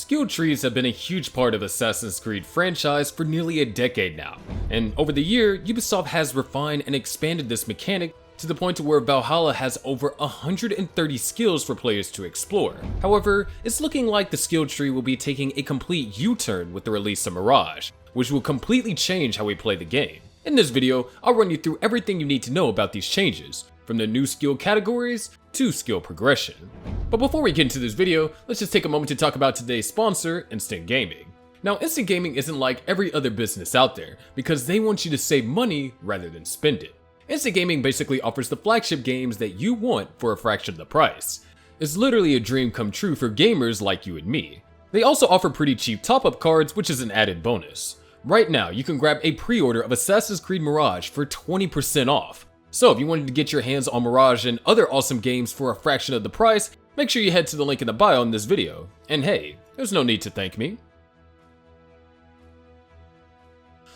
Skill trees have been a huge part of Assassin's Creed franchise for nearly a decade now, and over the year, Ubisoft has refined and expanded this mechanic to the point to where Valhalla has over 130 skills for players to explore. However, it's looking like the skill tree will be taking a complete U-turn with the release of Mirage, which will completely change how we play the game. In this video, I'll run you through everything you need to know about these changes, from the new skill categories to skill progression. But before we get into this video, let's just take a moment to talk about today's sponsor, Instant Gaming. Now, Instant Gaming isn't like every other business out there, because they want you to save money rather than spend it. Instant Gaming basically offers the flagship games that you want for a fraction of the price. It's literally a dream come true for gamers like you and me. They also offer pretty cheap top-up cards, which is an added bonus. Right now, you can grab a pre-order of Assassin's Creed Mirage for 20% off. So if you wanted to get your hands on Mirage and other awesome games for a fraction of the price, make sure you head to the link in the bio in this video. And hey, there's no need to thank me.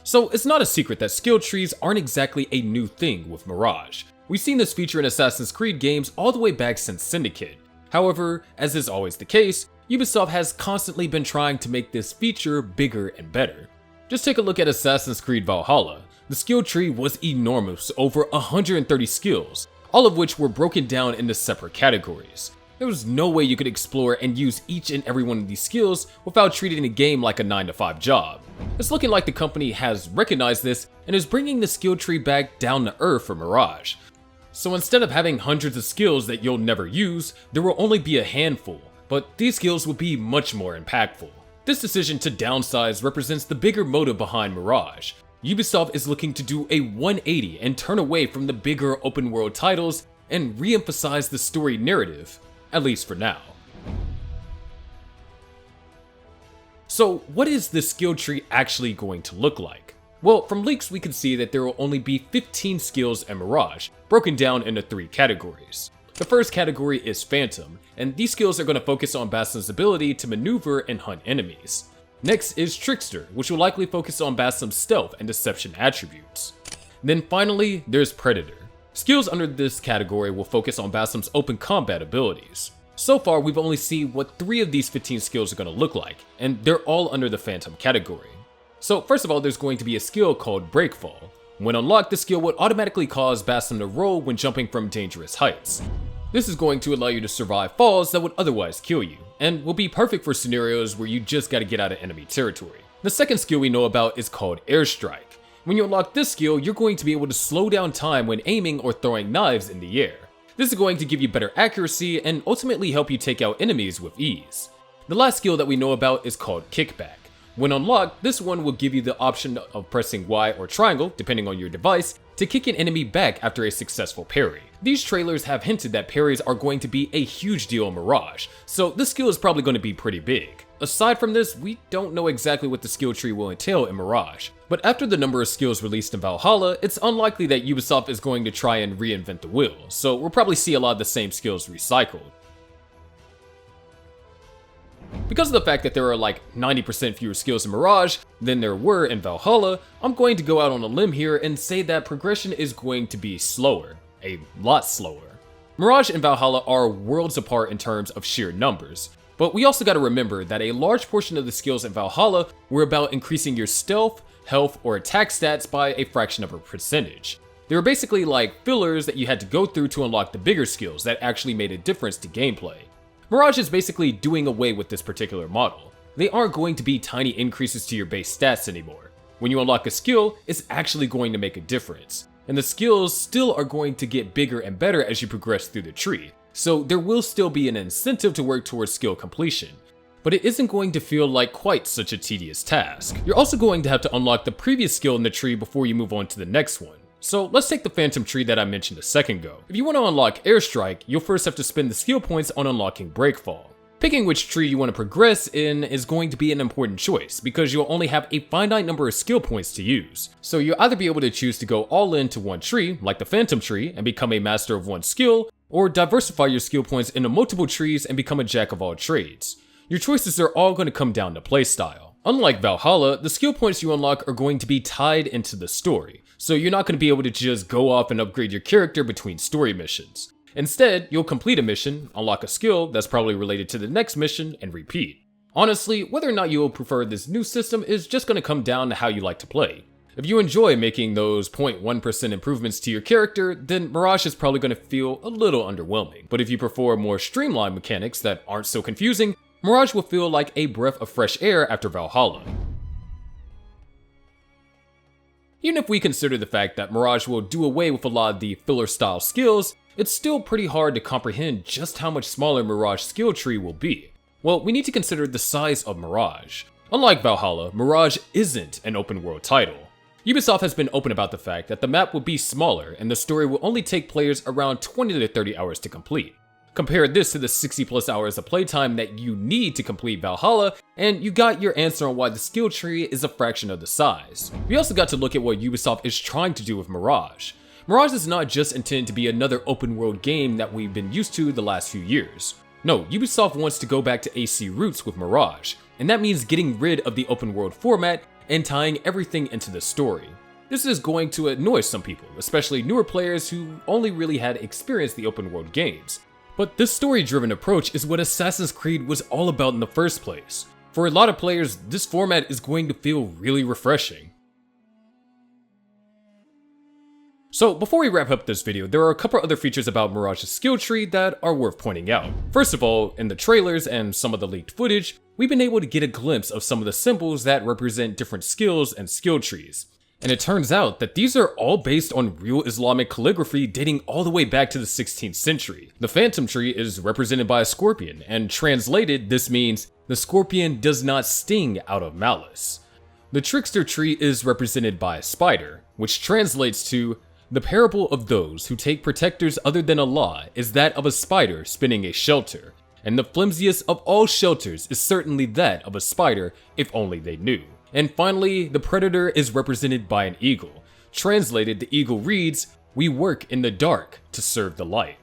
So it's not a secret that skill trees aren't exactly a new thing with Mirage. We've seen this feature in Assassin's Creed games all the way back since Syndicate. However, as is always the case, Ubisoft has constantly been trying to make this feature bigger and better. Just take a look at Assassin's Creed Valhalla. The skill tree was enormous, over 130 skills, all of which were broken down into separate categories. There was no way you could explore and use each and every one of these skills without treating the game like a 9-to-5 job. It's looking like the company has recognized this and is bringing the skill tree back down to earth for Mirage. So instead of having hundreds of skills that you'll never use, there will only be a handful, but these skills will be much more impactful. This decision to downsize represents the bigger motive behind Mirage. Ubisoft is looking to do a 180 and turn away from the bigger open world titles and re-emphasize the story narrative, at least for now. So what is this skill tree actually going to look like? Well, from leaks we can see that there will only be 15 skills in Mirage, broken down into 3 categories. The first category is Phantom, and these skills are going to focus on Basim's ability to maneuver and hunt enemies. Next is Trickster, which will likely focus on Basim's stealth and deception attributes. Then finally, there's Predator. Skills under this category will focus on Basim's open combat abilities. So far, we've only seen what 3 of these 15 skills are going to look like, and they're all under the Phantom category. So first of all, there's going to be a skill called Breakfall. When unlocked, this skill would automatically cause Basim to roll when jumping from dangerous heights. This is going to allow you to survive falls that would otherwise kill you, and will be perfect for scenarios where you just gotta get out of enemy territory. The second skill we know about is called Airstrike. When you unlock this skill, you're going to be able to slow down time when aiming or throwing knives in the air. This is going to give you better accuracy and ultimately help you take out enemies with ease. The last skill that we know about is called Kickback. When unlocked, this one will give you the option of pressing Y or triangle, depending on your device, to kick an enemy back after a successful parry. These trailers have hinted that parries are going to be a huge deal in Mirage, so this skill is probably going to be pretty big. Aside from this, we don't know exactly what the skill tree will entail in Mirage, but after the number of skills released in Valhalla, it's unlikely that Ubisoft is going to try and reinvent the wheel, so we'll probably see a lot of the same skills recycled. Because of the fact that there are like 90% fewer skills in Mirage than there were in Valhalla, I'm going to go out on a limb here and say that progression is going to be slower. A lot slower. Mirage and Valhalla are worlds apart in terms of sheer numbers, but we also gotta remember that a large portion of the skills in Valhalla were about increasing your stealth, health, or attack stats by a fraction of a percentage. They were basically like fillers that you had to go through to unlock the bigger skills that actually made a difference to gameplay. Mirage is basically doing away with this particular model. They aren't going to be tiny increases to your base stats anymore. When you unlock a skill, it's actually going to make a difference. And the skills still are going to get bigger and better as you progress through the tree, so there will still be an incentive to work towards skill completion. But it isn't going to feel like quite such a tedious task. You're also going to have to unlock the previous skill in the tree before you move on to the next one. So let's take the Phantom tree that I mentioned a second ago. If you want to unlock Airstrike, you'll first have to spend the skill points on unlocking Breakfall. Picking which tree you want to progress in is going to be an important choice, because you'll only have a finite number of skill points to use. So you'll either be able to choose to go all into one tree, like the Phantom tree, and become a master of one skill, or diversify your skill points into multiple trees and become a jack of all trades. Your choices are all going to come down to playstyle. Unlike Valhalla, the skill points you unlock are going to be tied into the story, so you're not going to be able to just go off and upgrade your character between story missions. Instead, you'll complete a mission, unlock a skill that's probably related to the next mission, and repeat. Honestly, whether or not you will prefer this new system is just going to come down to how you like to play. If you enjoy making those 0.1% improvements to your character, then Mirage is probably going to feel a little underwhelming. But if you prefer more streamlined mechanics that aren't so confusing, Mirage will feel like a breath of fresh air after Valhalla. Even if we consider the fact that Mirage will do away with a lot of the filler-style skills, it's still pretty hard to comprehend just how much smaller Mirage skill tree will be. Well, we need to consider the size of Mirage. Unlike Valhalla, Mirage isn't an open-world title. Ubisoft has been open about the fact that the map will be smaller and the story will only take players around 20 to 30 hours to complete. Compare this to the 60 plus hours of playtime that you need to complete Valhalla, and you got your answer on why the skill tree is a fraction of the size. We also got to look at what Ubisoft is trying to do with Mirage. Mirage is not just intended to be another open world game that we've been used to the last few years. No, Ubisoft wants to go back to AC roots with Mirage, and that means getting rid of the open world format and tying everything into the story. This is going to annoy some people, especially newer players who only really had experienced the open world games. But this story-driven approach is what Assassin's Creed was all about in the first place. For a lot of players, this format is going to feel really refreshing. So before we wrap up this video, there are a couple other features about Mirage's skill tree that are worth pointing out. First of all, in the trailers and some of the leaked footage, we've been able to get a glimpse of some of the symbols that represent different skills and skill trees. And it turns out that these are all based on real Islamic calligraphy dating all the way back to the 16th century. The Phantom tree is represented by a scorpion, and translated, this means the scorpion does not sting out of malice. The Trickster tree is represented by a spider, which translates to the parable of those who take protectors other than Allah is that of a spider spinning a shelter, and the flimsiest of all shelters is certainly that of a spider if only they knew. And finally, the Predator is represented by an eagle. Translated, the eagle reads, "We work in the dark to serve the light."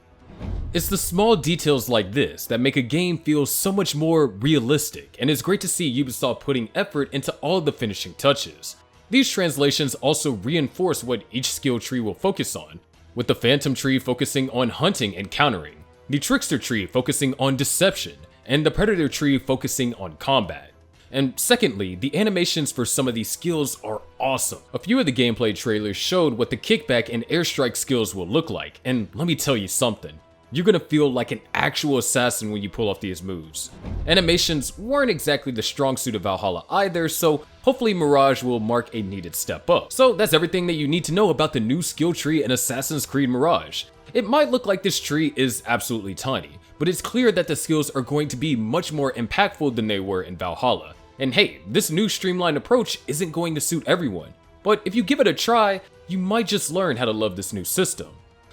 It's the small details like this that make a game feel so much more realistic, and it's great to see Ubisoft putting effort into all the finishing touches. These translations also reinforce what each skill tree will focus on, with the Phantom tree focusing on hunting and countering, the Trickster tree focusing on deception, and the Predator tree focusing on combat. And secondly, the animations for some of these skills are awesome. A few of the gameplay trailers showed what the kickback and airstrike skills will look like, and let me tell you something. You're gonna feel like an actual assassin when you pull off these moves. Animations weren't exactly the strong suit of Valhalla either, so hopefully Mirage will mark a needed step up. So that's everything that you need to know about the new skill tree in Assassin's Creed Mirage. It might look like this tree is absolutely tiny, but it's clear that the skills are going to be much more impactful than they were in Valhalla. And hey, this new streamlined approach isn't going to suit everyone, but if you give it a try, you might just learn how to love this new system.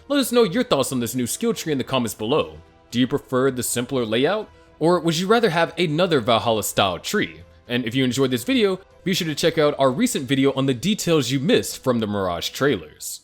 Let us know your thoughts on this new skill tree in the comments below. Do you prefer the simpler layout? Or would you rather have another Valhalla style tree? And if you enjoyed this video, be sure to check out our recent video on the details you missed from the Mirage trailers.